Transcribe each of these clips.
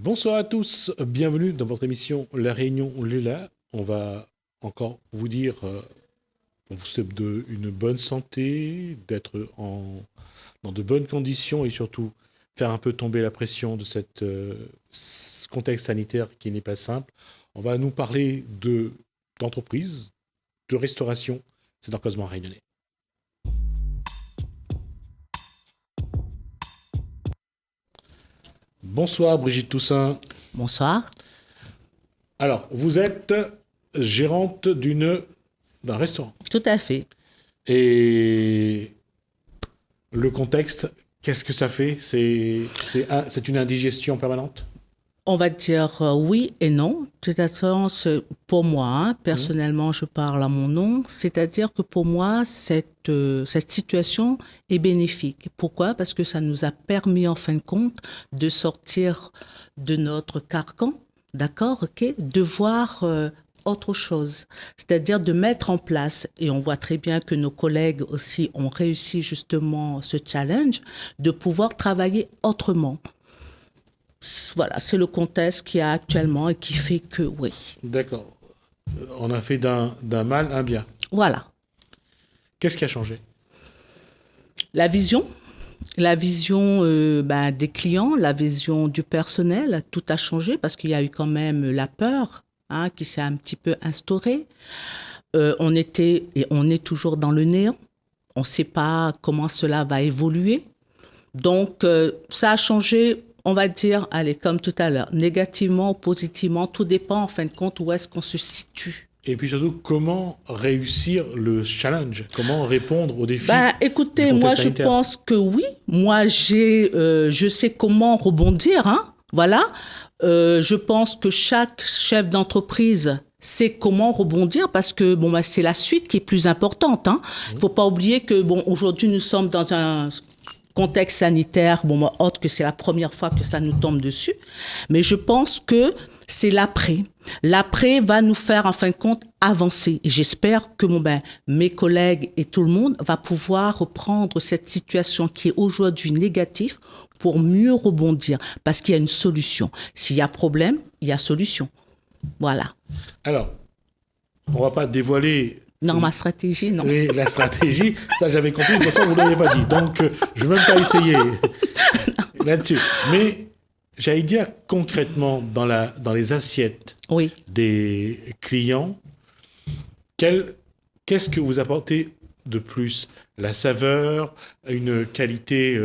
Bonsoir à tous, bienvenue dans votre émission La Réunion Léla. On va encore vous dire, on vous souhaite une bonne santé, d'être dans de bonnes conditions et surtout faire un peu tomber la pression de ce contexte sanitaire qui n'est pas simple. On va nous parler d'entreprise, de restauration, c'est dans Causement Réunionnais. Bonsoir Brigitte Toussaint. Bonsoir. Alors, vous êtes gérante d'un restaurant. Tout à fait. Et le contexte, qu'est-ce que ça fait ? C'est une indigestion permanente ? On va dire oui et non. De toute façon, pour moi, personnellement, je parle à mon nom. C'est-à-dire que pour moi, cette situation est bénéfique. Pourquoi ? Parce que ça nous a permis, en fin de compte, de sortir de notre carcan, d'accord, ok, de voir autre chose, c'est-à-dire de mettre en place, et on voit très bien que nos collègues aussi ont réussi justement ce challenge, de pouvoir travailler autrement. Voilà, c'est le contexte qu'il y a actuellement et qui fait que oui. D'accord. On a fait d'un mal un bien. Voilà. Qu'est-ce qui a changé ? La vision des clients, la vision du personnel, tout a changé parce qu'il y a eu quand même la peur qui s'est un petit peu instaurée. On était et on est toujours dans le néant. On ne sait pas comment cela va évoluer. Donc, ça a changé. On va dire, allez, comme tout à l'heure, négativement ou positivement, tout dépend en fin de compte où est-ce qu'on se situe. Et puis surtout, comment réussir le challenge ? Comment répondre aux défis ? Écoutez, moi je pense que oui. Moi, je sais comment rebondir. Voilà. Je pense que chaque chef d'entreprise sait comment rebondir parce que c'est la suite qui est plus importante. Il faut pas oublier que aujourd'hui nous sommes dans un contexte sanitaire, autre que c'est la première fois que ça nous tombe dessus. Mais je pense que c'est l'après. L'après va nous faire, en fin de compte, avancer. Et j'espère que mes collègues et tout le monde va pouvoir reprendre cette situation qui est aujourd'hui négative pour mieux rebondir. Parce qu'il y a une solution. S'il y a problème, il y a solution. Voilà. Alors, on va pas dévoiler... Non, ma stratégie, non. Oui, la stratégie, ça j'avais compris, de toute façon vous ne l'avez pas dit. Donc, je ne vais même pas essayer là-dessus. Mais j'allais dire concrètement, dans les assiettes des clients, qu'est-ce que vous apportez de plus ? La saveur, une qualité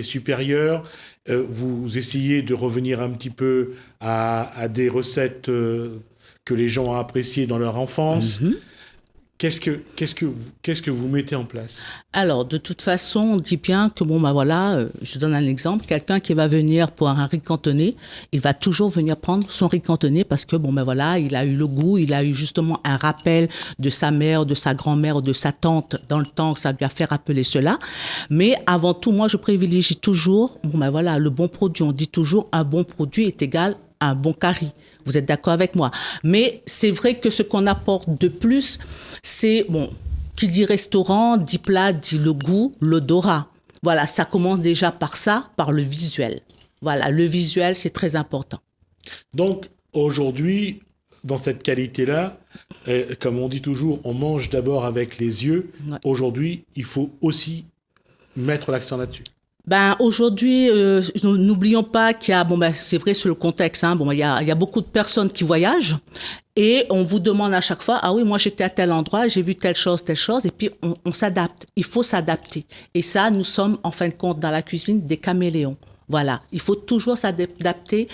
supérieure. Vous essayez de revenir un petit peu à des recettes que les gens ont appréciées dans leur enfance. Qu'est-ce que vous mettez en place ? Alors, de toute façon, on dit bien que je donne un exemple. Quelqu'un qui va venir pour un riz cantonné, il va toujours venir prendre son riz cantonné parce que il a eu le goût, il a eu justement un rappel de sa mère, de sa grand-mère, de sa tante dans le temps, ça lui a fait rappeler cela. Mais avant tout, moi, je privilégie toujours, le bon produit. On dit toujours un bon produit est égal à un bon curry. Vous êtes d'accord avec moi? Mais c'est vrai que ce qu'on apporte de plus, c'est, qui dit restaurant, dit plat, dit le goût, l'odorat. Voilà, ça commence déjà par ça, par le visuel. Voilà, le visuel, c'est très important. Donc, aujourd'hui, dans cette qualité-là, comme on dit toujours, on mange d'abord avec les yeux. Ouais. Aujourd'hui, il faut aussi mettre l'accent là-dessus. Aujourd'hui, n'oublions pas qu'il y a, c'est vrai sur le contexte, il y a beaucoup de personnes qui voyagent et on vous demande à chaque fois, ah oui, moi j'étais à tel endroit, j'ai vu telle chose, et puis on s'adapte. Il faut s'adapter. Et ça, nous sommes en fin de compte dans la cuisine des caméléons. Voilà. Il faut toujours s'adapter,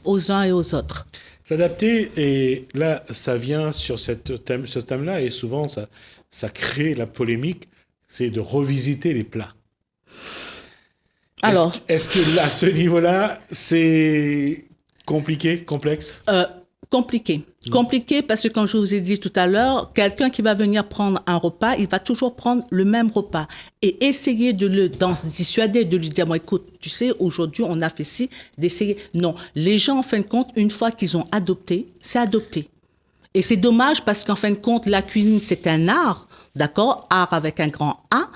aux uns et aux autres. S'adapter, et là, ça vient sur ce thème-là, et souvent ça crée la polémique, c'est de revisiter les plats. Alors, est-ce que à ce niveau-là, c'est compliqué, complexe ? Compliqué parce que, comme je vous ai dit tout à l'heure, quelqu'un qui va venir prendre un repas, il va toujours prendre le même repas et essayer d'en dissuader, de lui dire, écoute, tu sais, aujourd'hui, on a fait ci, d'essayer. Non, les gens, en fin de compte, une fois qu'ils ont adopté, c'est adopté. Et c'est dommage parce qu'en fin de compte, la cuisine, c'est un art. d'accord, art avec un grand A,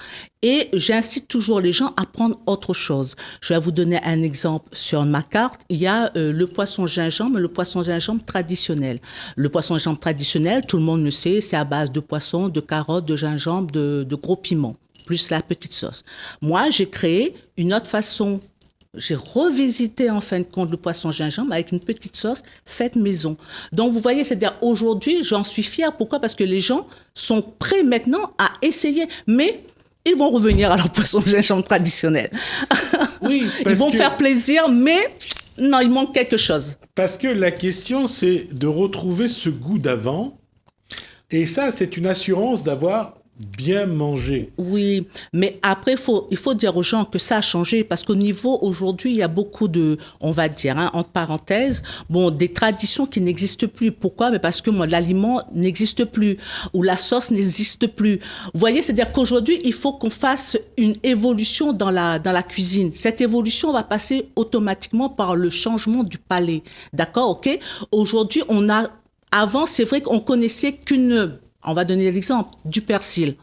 et j'incite toujours les gens à prendre autre chose. Je vais vous donner un exemple sur ma carte. Il y a le poisson gingembre, le poisson gingembre traditionnel. Le poisson gingembre traditionnel, tout le monde le sait, c'est à base de poisson, de carottes, de gingembre, de gros piments, plus la petite sauce. Moi, j'ai créé une autre façon. J'ai revisité en fin de compte le poisson gingembre avec une petite sauce faite maison. Donc vous voyez, c'est-à-dire aujourd'hui, j'en suis fière. Pourquoi? Parce que les gens sont prêts maintenant à essayer, mais ils vont revenir à leur poisson gingembre traditionnel. Oui, ils vont faire plaisir, mais non, il manque quelque chose. Parce que la question, c'est de retrouver ce goût d'avant. Et ça, c'est une assurance d'avoir bien mangé. Oui, mais après, il faut dire aux gens que ça a changé parce qu'au niveau, aujourd'hui, il y a beaucoup de, on va dire, entre parenthèses, bon, des traditions qui n'existent plus. Pourquoi? Mais parce que moi, l'aliment n'existe plus ou la sauce n'existe plus. Vous voyez, c'est-à-dire qu'aujourd'hui, il faut qu'on fasse une évolution dans la cuisine. Cette évolution va passer automatiquement par le changement du palais. D'accord? OK? Aujourd'hui, avant, c'est vrai qu'on connaissait on va donner l'exemple du persil.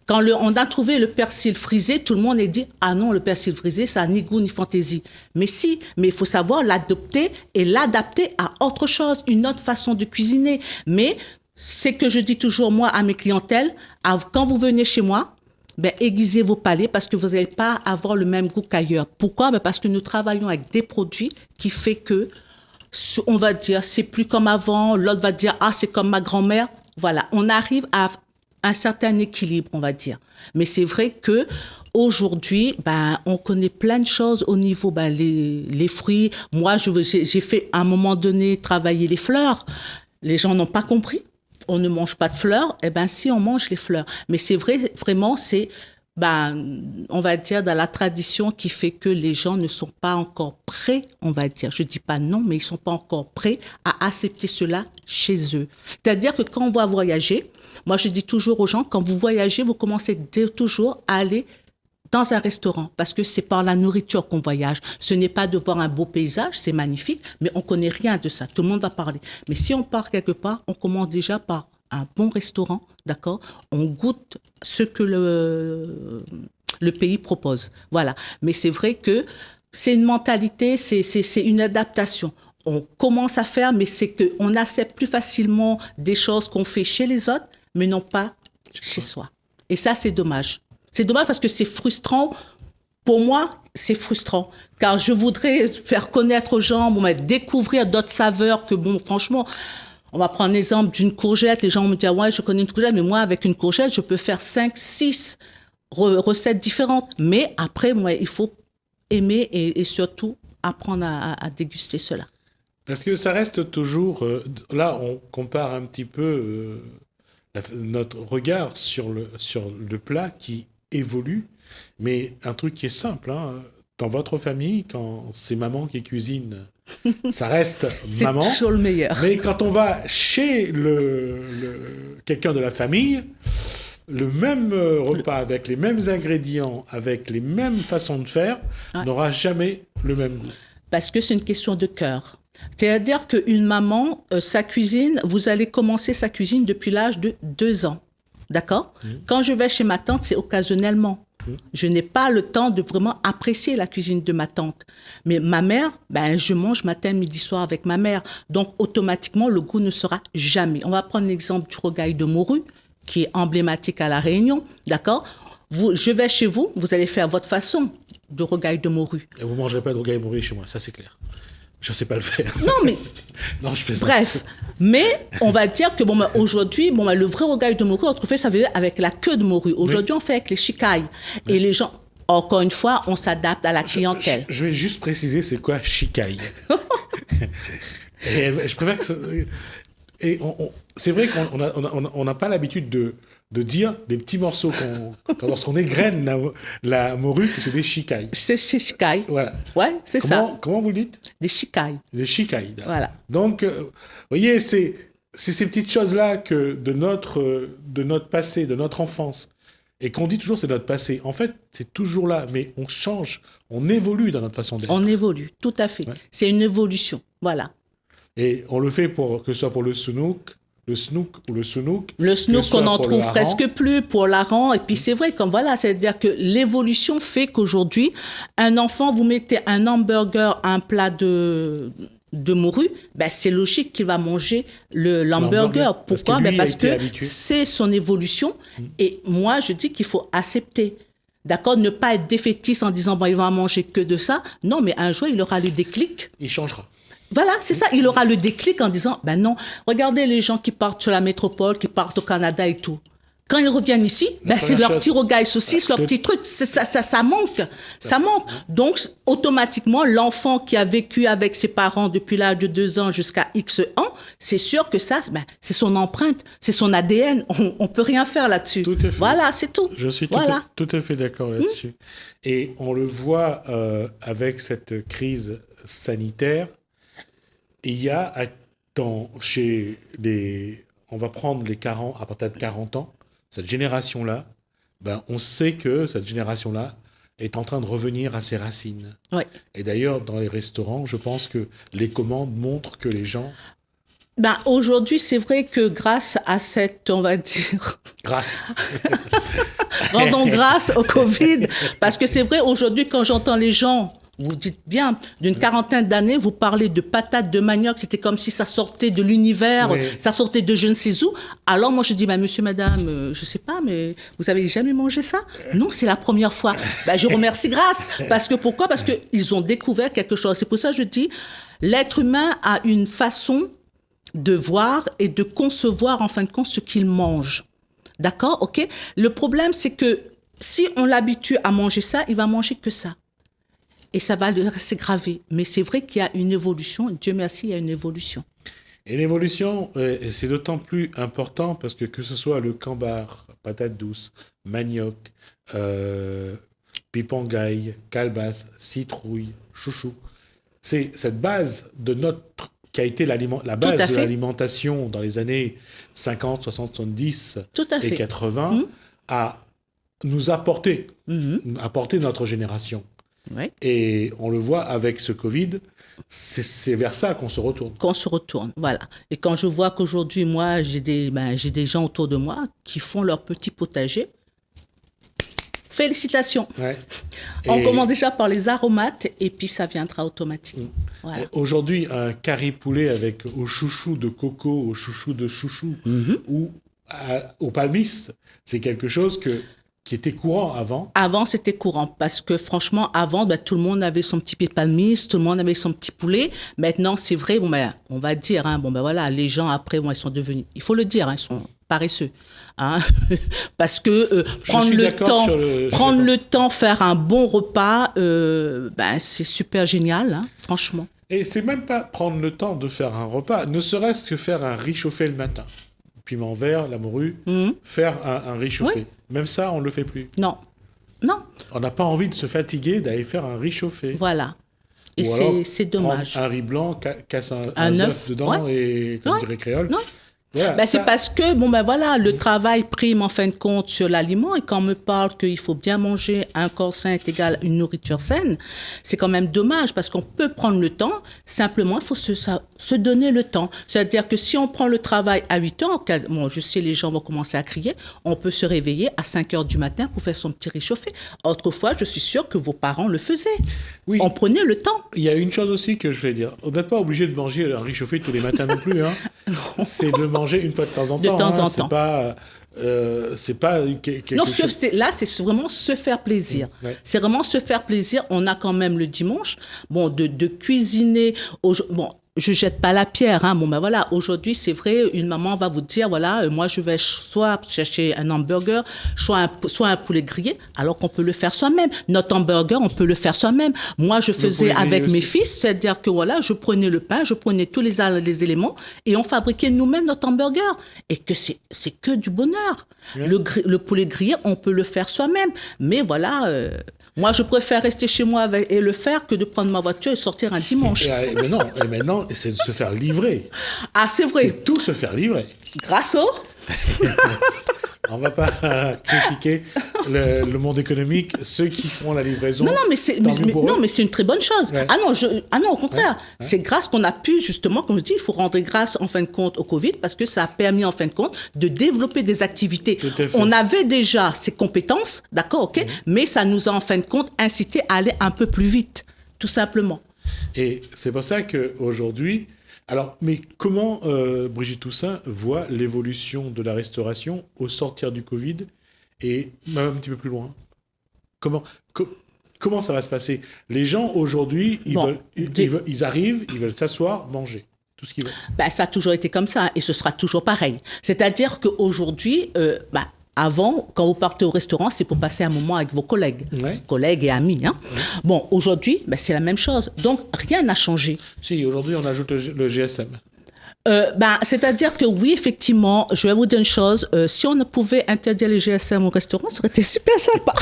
Quand on a trouvé le persil frisé, tout le monde a dit « Ah non, le persil frisé, ça n'a ni goût ni fantaisie. » Mais si, mais il faut savoir l'adopter et l'adapter à autre chose, une autre façon de cuisiner. Mais c'est que je dis toujours, moi, à mes clientèles, quand vous venez chez moi, aiguisez vos palais parce que vous n'allez pas avoir le même goût qu'ailleurs. Pourquoi? Parce que nous travaillons avec des produits qui fait que on va dire c'est plus comme avant, l'autre va dire ah c'est comme ma grand-mère. Voilà, on arrive à un certain équilibre, on va dire. Mais c'est vrai que aujourd'hui, on connaît plein de choses au niveau les fruits. Moi, j'ai fait à un moment donné travailler les fleurs. Les gens n'ont pas compris. On ne mange pas de fleurs. Eh ben si, on mange les fleurs. Mais c'est vrai, vraiment, c'est on va dire, dans la tradition qui fait que les gens ne sont pas encore prêts, on va dire. Je dis pas non, mais ils sont pas encore prêts à accepter cela chez eux. C'est-à-dire que quand on va voyager, moi, je dis toujours aux gens, quand vous voyagez, vous commencez toujours à aller dans un restaurant, parce que c'est par la nourriture qu'on voyage. Ce n'est pas de voir un beau paysage, c'est magnifique, mais on connaît rien de ça. Tout le monde va parler. Mais si on part quelque part, on commence déjà par un bon restaurant, d'accord? On goûte ce que le pays propose. Voilà. Mais c'est vrai que c'est une mentalité, c'est une adaptation. On commence à faire, mais c'est qu'on accepte plus facilement des choses qu'on fait chez les autres, mais non pas chez soi. Et ça, c'est dommage. C'est dommage parce que c'est frustrant. Pour moi, c'est frustrant. Car je voudrais faire connaître aux gens, découvrir d'autres saveurs que, franchement, on va prendre l'exemple d'une courgette. Les gens vont me dire, ouais, je connais une courgette, mais moi, avec une courgette, je peux faire 5, 6 recettes différentes. Mais après, il faut aimer et surtout apprendre à déguster cela. Parce que ça reste toujours... là, on compare un petit peu notre regard sur le plat qui évolue. Mais un truc qui est simple, dans votre famille, quand c'est maman qui cuisine... Ça reste maman. C'est toujours le meilleur. Mais quand on va chez quelqu'un de la famille, le même repas avec les mêmes ingrédients, avec les mêmes façons de faire, n'aura jamais le même goût. Parce que c'est une question de cœur. C'est-à-dire qu'une maman, sa cuisine, vous allez commencer sa cuisine depuis l'âge de 2 ans. D'accord? Quand je vais chez ma tante, c'est occasionnellement. Je n'ai pas le temps de vraiment apprécier la cuisine de ma tante. Mais ma mère, je mange matin, midi, soir avec ma mère. Donc, automatiquement, le goût ne sera jamais. On va prendre l'exemple du rogail de morue, qui est emblématique à La Réunion. D'accord? Je vais chez vous, vous allez faire votre façon de rogail de morue. Et vous ne mangerez pas de rogail de morue chez moi, ça c'est clair. Je ne sais pas le faire. Non, mais... non, je plaisante. Bref, mais on va dire que aujourd'hui, le vrai rogail de morue, autrefois, ça veut dire avec la queue de morue. Aujourd'hui, on fait avec les chicailles. Et les gens, encore une fois, on s'adapte à la clientèle. Je vais juste préciser, c'est quoi chicaille? Et je préfère que... c'est vrai qu'on n'a pas l'habitude de dire des petits morceaux lorsqu'on égrène la morue, que c'est des chicailles. C'est chicailles. Voilà. Ouais, c'est ça. Comment vous le dites? Des chicailles. Des chicailles. Voilà. Donc, vous voyez, c'est ces petites choses-là que de notre passé, de notre enfance, et qu'on dit toujours c'est notre passé. En fait, c'est toujours là, mais on change, on évolue dans notre façon d'être. On évolue, tout à fait. Ouais. C'est une évolution, voilà. Et on le fait que ce soit pour le sounouk, le snook ou le sounouk. Le snook qu'on n'en trouve presque plus pour l'hareng. Et puis c'est vrai, comme voilà, c'est-à-dire que l'évolution fait qu'aujourd'hui, un enfant, vous mettez un hamburger, un plat de morue, ben c'est logique qu'il va manger l'hamburger. Pourquoi? Parce que c'est son évolution. Et moi, je dis qu'il faut accepter. D'accord? Ne pas être défaitiste en disant, bon, il va manger que de ça. Non, mais un jour, il aura le déclic. Il changera. Voilà, c'est ça. Il aura le déclic en disant, ben non, regardez les gens qui partent sur la métropole, qui partent au Canada et tout. Quand ils reviennent ici, ben c'est leur petit rogaille saucisse, leur petit truc. Ça manque. Ça manque. Donc, automatiquement, l'enfant qui a vécu avec ses parents depuis l'âge de 2 ans jusqu'à X ans, c'est sûr que ça, ben, c'est son empreinte, c'est son ADN. On peut rien faire là-dessus. Tout à fait. Voilà, c'est tout. Je suis tout à fait d'accord là-dessus. Et on le voit avec cette crise sanitaire. Il y a, on va prendre les 40, à partir de 40 ans, cette génération-là, ben, on sait que cette génération-là est en train de revenir à ses racines. Ouais. Et d'ailleurs, dans les restaurants, je pense que les commandes montrent que les gens... Ben, aujourd'hui, c'est vrai que grâce à cette, on va dire... Rendons grâce au Covid, parce que c'est vrai, aujourd'hui, quand j'entends les gens... Vous dites bien, d'une quarantaine d'années, vous parlez de patates, de manioc, c'était comme si ça sortait de l'univers, ça sortait de je ne sais où. Alors moi je dis, monsieur, madame, je sais pas, mais vous avez jamais mangé ça? Non, c'est la première fois. Je remercie grâce. Parce que pourquoi? Parce qu'ils ont découvert quelque chose. C'est pour ça que je dis, l'être humain a une façon de voir et de concevoir en fin de compte ce qu'il mange. D'accord? Ok? Le problème, c'est que si on l'habitue à manger ça, il va manger que ça. Et ça va rester gravé. Mais c'est vrai qu'il y a une évolution. Dieu merci, il y a une évolution. Et l'évolution, c'est d'autant plus important parce que ce soit le cambar, patate douce, manioc, pipangaille, calebasse, citrouille, chouchou, c'est cette base qui a été la base de l'alimentation dans les années 50, 60, 70 et 80 à nous apporter notre génération. Ouais. Et on le voit avec ce Covid, c'est vers ça qu'on se retourne. Voilà. Et quand je vois qu'aujourd'hui, moi, j'ai des gens autour de moi qui font leur petit potager, félicitations. Ouais. On commence déjà par les aromates et puis ça viendra automatiquement. Voilà. Aujourd'hui, un curry poulet avec au chouchou de coco, au chouchou de chouchou ou au palmis, c'est quelque chose qui était courant avant. Avant, c'était courant parce que franchement, avant, tout le monde avait son petit pied de palmiste, tout le monde avait son petit poulet. Maintenant, c'est vrai, on va dire, voilà, les gens après, ils sont devenus, il faut le dire, ils sont paresseux. Parce que prendre le temps, faire un bon repas, c'est super génial, franchement. Et c'est même pas prendre le temps de faire un repas, ne serait-ce que faire un riz chauffé le matin. Piment vert, la morue, faire un riz chauffé. Oui. Même ça, on ne le fait plus. Non. On n'a pas envie de se fatiguer d'aller faire un riz chauffé. Voilà. Et c'est dommage. Un riz blanc, casse un œuf dedans et, comme dirait Créole. Non. Voilà, c'est parce que le travail prime en fin de compte sur l'aliment, et quand on me parle qu'il faut bien manger, un corps sain est égal à une nourriture saine, c'est quand même dommage parce qu'on peut prendre le temps, simplement il faut se donner le temps. C'est-à-dire que si on prend le travail à 8 heures, je sais les gens vont commencer à crier, on peut se réveiller à 5 heures du matin pour faire son petit réchauffé. Autrefois, je suis sûre que vos parents le faisaient. Oui. On prenait le temps. Il y a une chose aussi que je vais dire, on n'est pas obligé de manger un réchauffé tous les matins non plus. C'est de manger une fois de temps en temps. De temps en temps. C'est pas quelque chose... Là, c'est vraiment se faire plaisir. Ouais. C'est vraiment se faire plaisir. On a quand même le dimanche, de cuisiner. Je jette pas la pierre, aujourd'hui, c'est vrai, une maman va vous dire, moi, je vais soit chercher un hamburger, soit un poulet grillé, alors qu'on peut le faire soi-même. Notre hamburger, on peut le faire soi-même. Moi, je faisais avec mes fils, c'est-à-dire que je prenais le pain, je prenais tous les éléments et on fabriquait nous-mêmes notre hamburger. Et que c'est que du bonheur. Ouais. Le poulet grillé, on peut le faire soi-même. Mais moi, je préfère rester chez moi et le faire que de prendre ma voiture et sortir un dimanche. Mais maintenant, c'est de se faire livrer. Ah, c'est vrai. C'est tout se faire livrer. Grâce au... On ne va pas critiquer le monde économique, ceux qui font la livraison. Non, mais c'est une très bonne chose. Ouais. Au contraire. Ouais. C'est grâce qu'on a pu, justement, comme je dis, il faut rendre grâce, en fin de compte, au Covid, parce que ça a permis, en fin de compte, de développer des activités. On avait déjà ces compétences, d'accord, ok, mais ça nous a, en fin de compte, incité à aller un peu plus vite, tout simplement. Et c'est pour ça qu'aujourd'hui... Alors, mais comment Brigitte Toussaint voit l'évolution de la restauration au sortir du Covid et même un petit peu plus loin? Comment ça va se passer? Les gens, aujourd'hui, ils arrivent, ils veulent s'asseoir, manger. Tout ce qu'ils veulent. Ça a toujours été comme ça et ce sera toujours pareil. C'est-à-dire qu'aujourd'hui... Avant, quand vous partez au restaurant, c'est pour passer un moment avec vos collègues, collègues et amis. Hein. Ouais. Bon, aujourd'hui, c'est la même chose. Donc, rien n'a changé. Si, aujourd'hui, on ajoute le GSM. C'est-à-dire que oui, effectivement, je vais vous dire une chose. Si on pouvait interdire les GSM au restaurant, ça aurait été super sympa.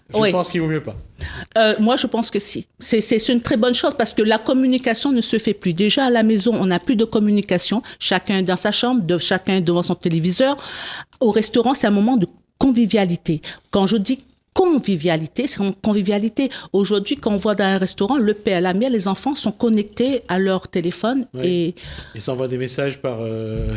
Je pense qu'il vaut mieux pas. Moi, je pense que si. C'est une très bonne chose parce que la communication ne se fait plus. Déjà, à la maison, on n'a plus de communication. Chacun dans sa chambre, chacun devant son téléviseur. Au restaurant, c'est un moment de convivialité. Quand je dis convivialité, c'est une convivialité. Aujourd'hui, quand on voit dans un restaurant, le père, la mère, les enfants sont connectés à leur téléphone. Et ils s'envoient des messages par...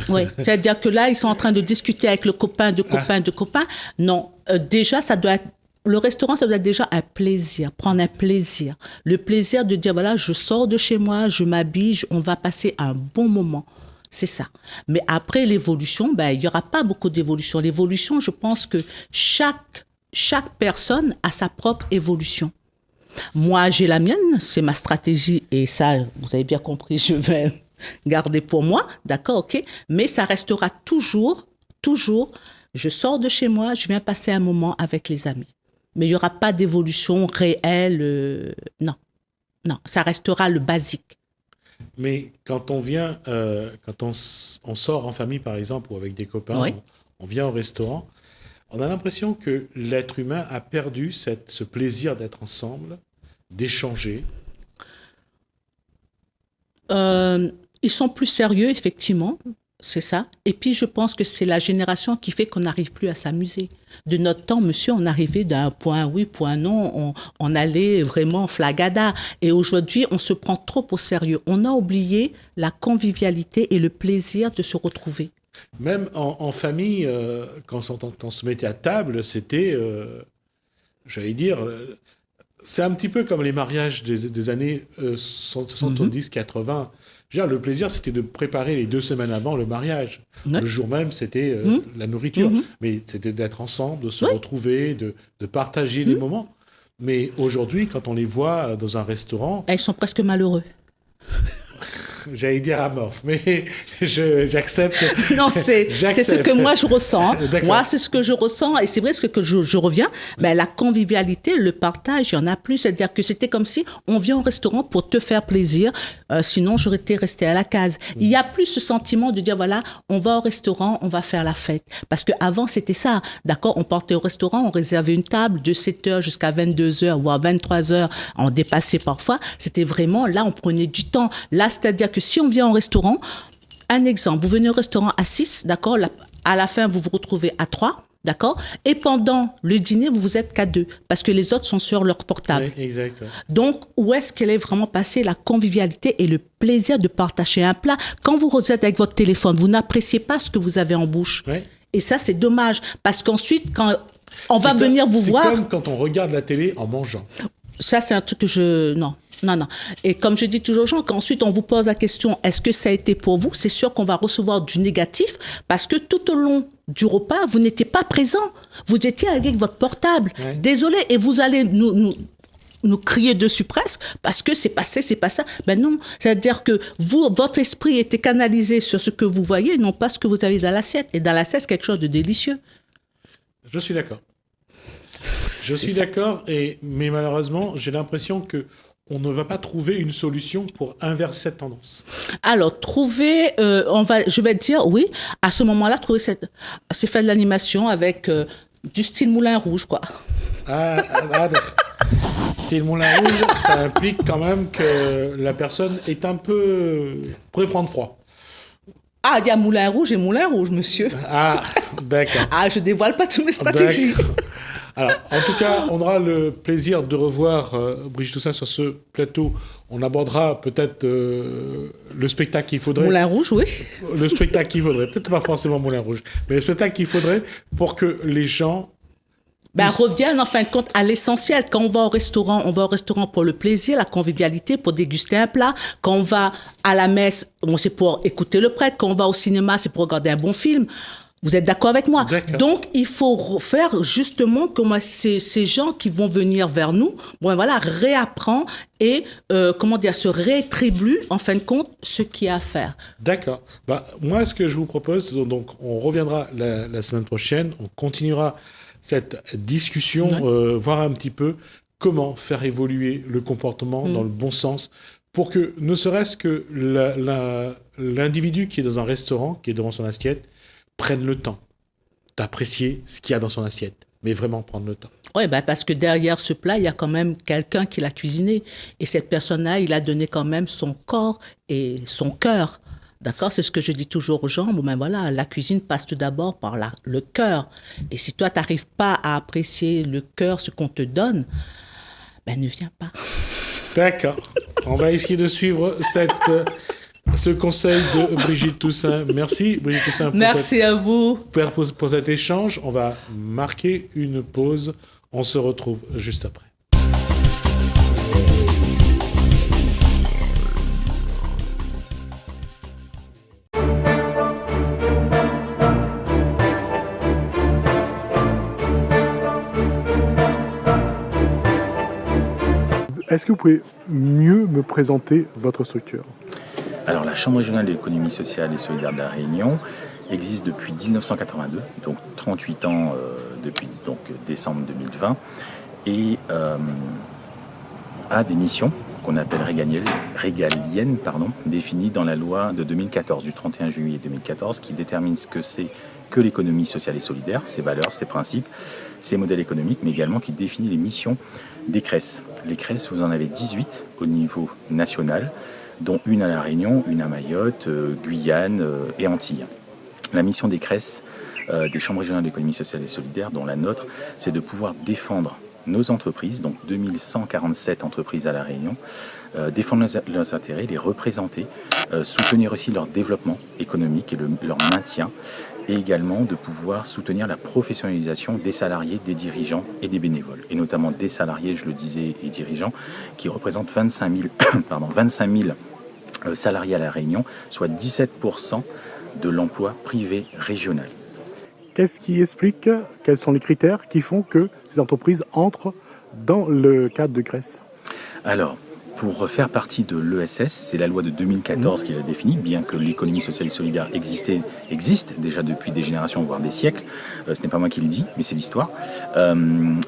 Oui, c'est-à-dire que là, ils sont en train de discuter avec le copain, de copain. Non, déjà, ça doit être... Le restaurant, ça doit être déjà un plaisir, prendre un plaisir. Le plaisir de dire, voilà, je sors de chez moi, je m'habille, on va passer un bon moment. C'est ça. Mais après l'évolution, il n'y aura pas beaucoup d'évolution. L'évolution, je pense que chaque personne a sa propre évolution. Moi, j'ai la mienne, c'est ma stratégie et ça, vous avez bien compris, je vais garder pour moi, d'accord, ok. Mais ça restera toujours, je sors de chez moi, je viens passer un moment avec les amis. Mais il n'y aura pas d'évolution réelle, non, ça restera le basique. Mais quand on vient, quand on sort en famille par exemple ou avec des copains, on vient au restaurant, on a l'impression que l'être humain a perdu ce plaisir d'être ensemble, d'échanger. Ils sont plus sérieux, effectivement, c'est ça. Et puis, je pense que c'est la génération qui fait qu'on n'arrive plus à s'amuser. De notre temps, monsieur, on arrivait d'un point oui, point non, on allait vraiment flagada. Et aujourd'hui, on se prend trop au sérieux. On a oublié la convivialité et le plaisir de se retrouver. Même en famille, quand on se mettait à table, c'était, j'allais dire, c'est un petit peu comme les mariages des années 70-80. Le plaisir, c'était de préparer les 2 semaines avant le mariage. Ouais. Le jour même, c'était la nourriture. Mais c'était d'être ensemble, de se retrouver, de partager les moments. Mais aujourd'hui, quand on les voit dans un restaurant... Ils sont presque malheureux. J'allais dire amorphe, mais j'accepte. Non, c'est ce que moi je ressens. Moi, c'est ce que je ressens. Et c'est vrai que je reviens. La convivialité, le partage, il y en a plus. C'est-à-dire que c'était comme si on vient au restaurant pour te faire plaisir. Sinon, j'aurais été restée à la case. Il y a plus ce sentiment de dire, voilà, on va au restaurant, on va faire la fête. Parce qu'avant, c'était ça. D'accord, on partait au restaurant, on réservait une table de 7h jusqu'à 22h, voire 23h. On dépassait parfois. C'était vraiment, là, on prenait du temps. Là, c'est-à-dire que si on vient au restaurant, un exemple, vous venez au restaurant à 6, d'accord, à la fin, vous vous retrouvez à 3, d'accord, et pendant le dîner, vous êtes qu'à 2, parce que les autres sont sur leur portable. Oui, exact. Donc, où est-ce qu'elle est vraiment passée la convivialité et le plaisir de partager un plat? Quand vous êtes avec votre téléphone, vous n'appréciez pas ce que vous avez en bouche. Oui. Et ça, c'est dommage, parce qu'ensuite, quand on va venir vous voir... C'est comme quand on regarde la télé en mangeant. Ça, c'est un truc que Non. Et comme je dis toujours aux gens, qu'ensuite on vous pose la question, est-ce que ça a été pour vous? C'est sûr qu'on va recevoir du négatif parce que tout au long du repas, vous n'étiez pas présent. Vous étiez avec votre portable. Ouais. Désolé. Et vous allez nous crier dessus presque parce que c'est pas ça. Non. C'est-à-dire que votre esprit était canalisé sur ce que vous voyez, non pas ce que vous avez dans l'assiette. Et dans l'assiette, c'est quelque chose de délicieux. Je suis d'accord. Mais malheureusement, j'ai l'impression que on ne va pas trouver une solution pour inverser cette tendance. Alors, je vais dire, oui, à ce moment-là, c'est faire de l'animation avec du style Moulin Rouge, quoi. Style Moulin Rouge, ça implique quand même que la personne est un peu... pourrait prendre froid. Ah, il y a Moulin Rouge et Moulin Rouge, monsieur. Ah, d'accord. Je dévoile pas toutes mes stratégies. Alors, en tout cas, on aura le plaisir de revoir Brigitte Toussaint sur ce plateau. On abordera peut-être le spectacle qu'il faudrait. Moulin Rouge, oui. Le spectacle qu'il faudrait. Peut-être pas forcément Moulin Rouge, mais le spectacle qu'il faudrait pour que les gens reviennent en fin de compte à l'essentiel. Quand on va au restaurant pour le plaisir, la convivialité, pour déguster un plat. Quand on va à la messe, c'est pour écouter le prêtre. Quand on va au cinéma, c'est pour regarder un bon film. Vous êtes d'accord avec moi? D'accord. Donc, il faut faire justement que ces gens qui vont venir vers nous, réapprend et, se réattribue, en fin de compte, ce qu'il y a à faire. D'accord. Moi, ce que je vous propose, donc, on reviendra la semaine prochaine, on continuera cette discussion, voir un petit peu comment faire évoluer le comportement dans le bon sens pour que, ne serait-ce que l'individu qui est dans un restaurant, qui est devant son assiette, prenne le temps d'apprécier ce qu'il y a dans son assiette, mais vraiment prendre le temps. Oui, parce que derrière ce plat, il y a quand même quelqu'un qui l'a cuisiné. Et cette personne-là, il a donné quand même son corps et son cœur. D'accord? C'est ce que je dis toujours aux gens. La cuisine passe tout d'abord par le cœur. Et si toi, tu n'arrives pas à apprécier le cœur, ce qu'on te donne, ne viens pas. D'accord. On va essayer de suivre ce conseil de Brigitte Toussaint. Merci, Brigitte Toussaint, pour cet échange. On va marquer une pause. On se retrouve juste après. Est-ce que vous pouvez mieux me présenter votre structure ? Alors, la Chambre régionale de l'économie sociale et solidaire de la Réunion existe depuis 1982, donc 38 ans depuis décembre 2020, et a des missions qu'on appelle régaliennes, définies dans la loi de 2014, du 31 juillet 2014, qui détermine ce que c'est que l'économie sociale et solidaire, ses valeurs, ses principes, ses modèles économiques, mais également qui définit les missions des CRES. Les CRES, vous en avez 18 au niveau national, dont une à La Réunion, une à Mayotte, Guyane et Antilles. La mission des CRES, des chambres régionales d'économie sociale et solidaire, dont la nôtre, c'est de pouvoir défendre nos entreprises, donc 2147 entreprises à La Réunion, défendre leurs intérêts, les représenter, soutenir aussi leur développement économique et leur maintien, et également de pouvoir soutenir la professionnalisation des salariés, des dirigeants et des bénévoles, et notamment des salariés, je le disais, et dirigeants, qui représentent 25 000 salariés à La Réunion, soit 17% de l'emploi privé régional. Qu'est-ce qui explique, quels sont les critères qui font que ces entreprises entrent dans le cadre de CRES ? Alors, pour faire partie de l'ESS, c'est la loi de 2014 qui l'a définie, bien que l'économie sociale et solidaire existe déjà depuis des générations, voire des siècles. Ce n'est pas moi qui le dis, mais c'est l'histoire.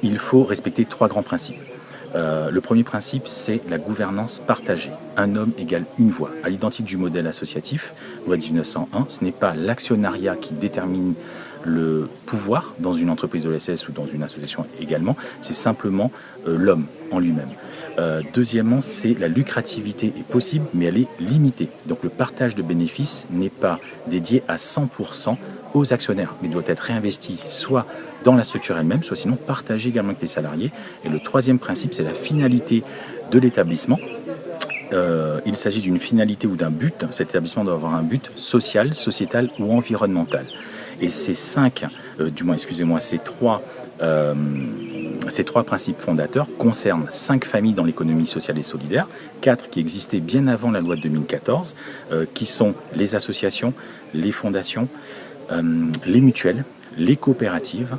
Il faut respecter 3 grands principes. Le premier principe, c'est la gouvernance partagée. Un homme égale une voix. À l'identique du modèle associatif, loi 1901, ce n'est pas l'actionnariat qui détermine le pouvoir dans une entreprise de l'ESS ou dans une association également, c'est simplement l'homme en lui-même. Deuxièmement, c'est la lucrativité est possible, mais elle est limitée. Donc le partage de bénéfices n'est pas dédié à 100% aux actionnaires, mais doit être réinvesti soit dans la structure elle-même, soit sinon partagé également avec les salariés. Et le troisième principe, c'est la finalité de l'établissement. Il s'agit d'une finalité ou d'un but. Cet établissement doit avoir un but social, sociétal ou environnemental. Et ces trois principes fondateurs concernent 5 familles dans l'économie sociale et solidaire, 4 qui existaient bien avant la loi de 2014, qui sont les associations, les fondations, les mutuelles, les coopératives,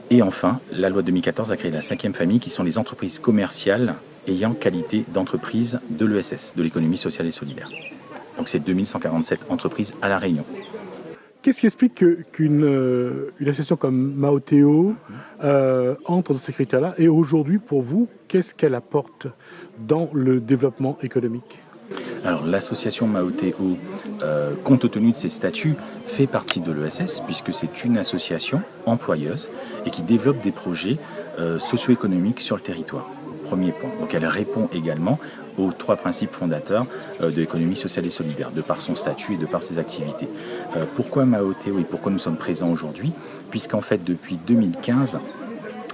et enfin, la loi de 2014 a créé la 5e famille, qui sont les entreprises commerciales ayant qualité d'entreprise de l'ESS, de l'économie sociale et solidaire. Donc c'est 2147 entreprises à La Réunion. Qu'est-ce qui explique qu'une association comme Maoteo entre dans ces critères-là ? Et aujourd'hui, pour vous, qu'est-ce qu'elle apporte dans le développement économique ? Alors l'association Maoteo, compte tenu de ses statuts, fait partie de l'ESS puisque c'est une association employeuse et qui développe des projets socio-économiques sur le territoire. Premier point. Donc elle répond également aux 3 principes fondateurs de l'économie sociale et solidaire, de par son statut et de par ses activités. Pourquoi Maoteo et pourquoi nous sommes présents aujourd'hui ? Puisqu'en fait, depuis 2015,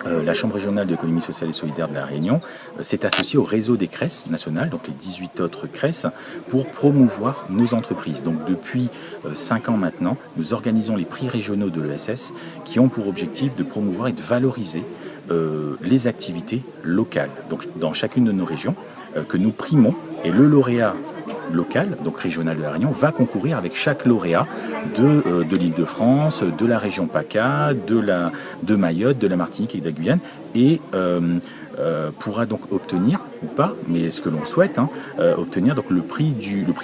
la Chambre régionale de l'économie sociale et solidaire de La Réunion s'est associée au réseau des CRES nationales, donc les 18 autres CRES, pour promouvoir nos entreprises. Donc depuis 5 ans maintenant, nous organisons les prix régionaux de l'ESS qui ont pour objectif de promouvoir et de valoriser les activités locales, donc dans chacune de nos régions, que nous primons, et le lauréat local, donc régional de La Réunion, va concourir avec chaque lauréat de l'Île-de-France, de la région PACA, de Mayotte, de la Martinique et de la Guyane, et pourra donc obtenir, ou pas, mais ce que l'on souhaite, obtenir donc le prix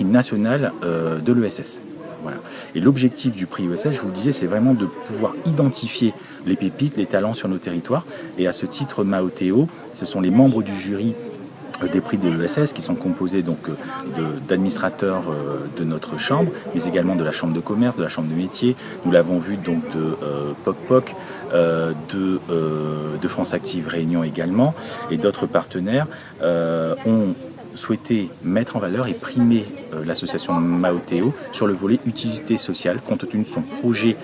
national de l'ESS. Voilà. Et l'objectif du prix ESS, je vous le disais, c'est vraiment de pouvoir identifier les pépites, les talents sur nos territoires. Et à ce titre, Maoteo, ce sont les membres du jury des prix de l'ESS qui sont composés donc d'administrateurs de notre chambre, mais également de la chambre de commerce, de la chambre de métier. Nous l'avons vu donc de POC-POC, de France Active Réunion également, et d'autres partenaires ont souhaité mettre en valeur et primer l'association Maoteo sur le volet utilité sociale, compte tenu de son projet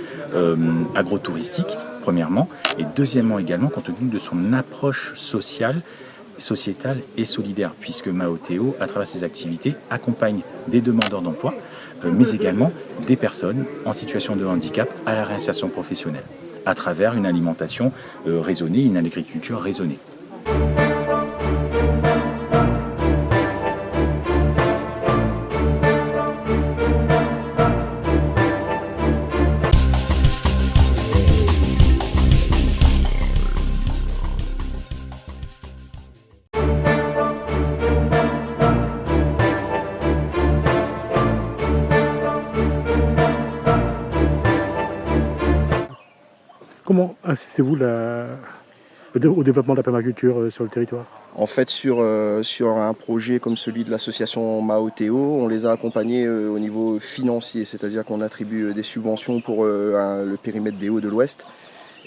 agrotouristique, premièrement, et deuxièmement également compte tenu de son approche sociale, sociétale et solidaire, puisque Maoteo, à travers ses activités, accompagne des demandeurs d'emploi, mais également des personnes en situation de handicap à la réinsertion professionnelle, à travers une alimentation raisonnée, une agriculture raisonnée. Comment insistez-vous au développement de la permaculture sur le territoire ? En fait, sur un projet comme celui de l'association Maoteo, on les a accompagnés au niveau financier, c'est-à-dire qu'on attribue des subventions pour le périmètre des Hauts de l'Ouest.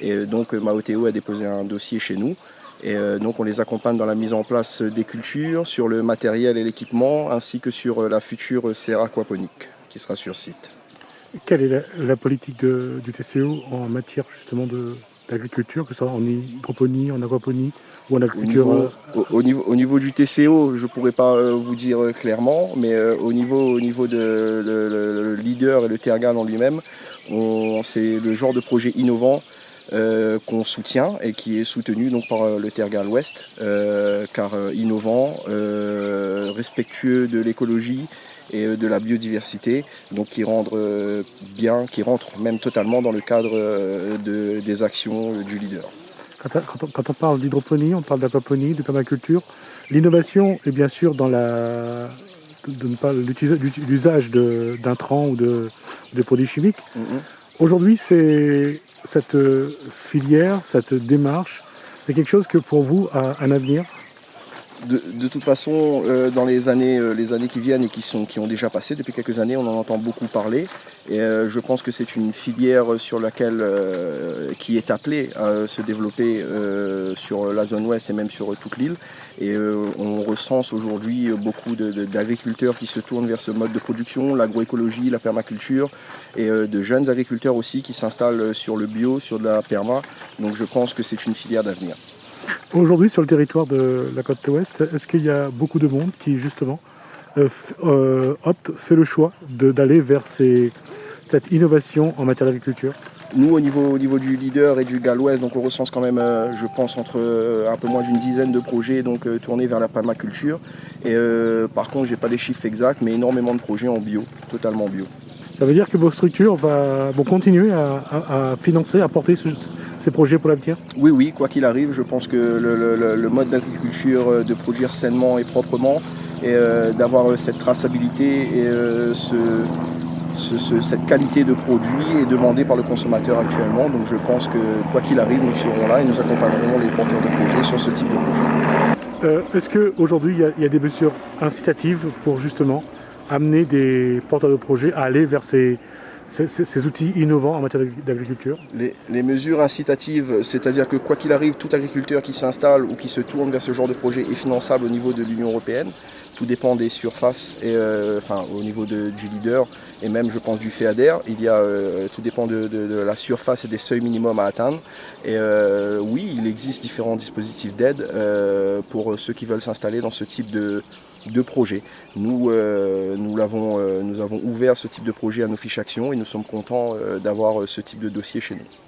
Et donc Maoteo a déposé un dossier chez nous. Et donc on les accompagne dans la mise en place des cultures, sur le matériel et l'équipement, ainsi que sur la future serre aquaponique qui sera sur site. Quelle est la politique du TCO en matière justement d'agriculture, que ce soit en hydroponie, en aquaponie ou en agriculture au niveau du TCO, je ne pourrais pas vous dire clairement, mais au niveau de le leader et le Tergal en lui-même, c'est le genre de projet innovant qu'on soutient et qui est soutenu donc par le Tergal Ouest, car innovant, respectueux de l'écologie et de la biodiversité, donc qui rentre même totalement dans le cadre des actions du leader. Quand on parle d'hydroponie, on parle d'aquaponie, de permaculture. L'innovation est bien sûr dans l'usage d'intrants ou de produits chimiques. Aujourd'hui, c'est cette filière, cette démarche, c'est quelque chose que pour vous a un avenir ? De toute façon, dans les années qui viennent et qui ont déjà passé, depuis quelques années, on en entend beaucoup parler. Et je pense que c'est une filière sur laquelle, qui est appelée à se développer sur la zone ouest et même sur toute l'île. Et on recense aujourd'hui beaucoup d'agriculteurs qui se tournent vers ce mode de production, l'agroécologie, la permaculture, et de jeunes agriculteurs aussi qui s'installent sur le bio, sur de la perma. Donc je pense que c'est une filière d'avenir. Aujourd'hui, sur le territoire de la côte ouest, est-ce qu'il y a beaucoup de monde qui, justement, fait le choix d'aller vers cette innovation en matière d'agriculture ? Nous, au niveau du leader et du Galles-Ouest, donc on recense quand même, je pense, entre un peu moins d'une dizaine de projets donc, tournés vers la permaculture. Et par contre, je n'ai pas les chiffres exacts, mais énormément de projets en bio, totalement bio. Ça veut dire que vos structures vont continuer à financer, à porter ces projets pour l'avenir ? Oui, quoi qu'il arrive, je pense que le mode d'agriculture, de produire sainement et proprement, et d'avoir cette traçabilité et cette qualité de produit est demandée par le consommateur actuellement. Donc je pense que quoi qu'il arrive, nous serons là et nous accompagnerons les porteurs de projets sur ce type de projet. Est-ce qu'aujourd'hui, il y a des mesures incitatives pour justement amener des porteurs de projets à aller vers ces outils innovants en matière d'agriculture? Les mesures incitatives, c'est-à-dire que quoi qu'il arrive, tout agriculteur qui s'installe ou qui se tourne vers ce genre de projet est finançable au niveau de l'Union européenne. Tout dépend des surfaces, et, au niveau du leader et même je pense du FEADER. Tout dépend de la surface et des seuils minimums à atteindre. Et oui, il existe différents dispositifs d'aide pour ceux qui veulent s'installer dans ce type de projet. Nous avons ouvert ce type de projet à nos fiches actions et nous sommes contents d'avoir ce type de dossier chez nous.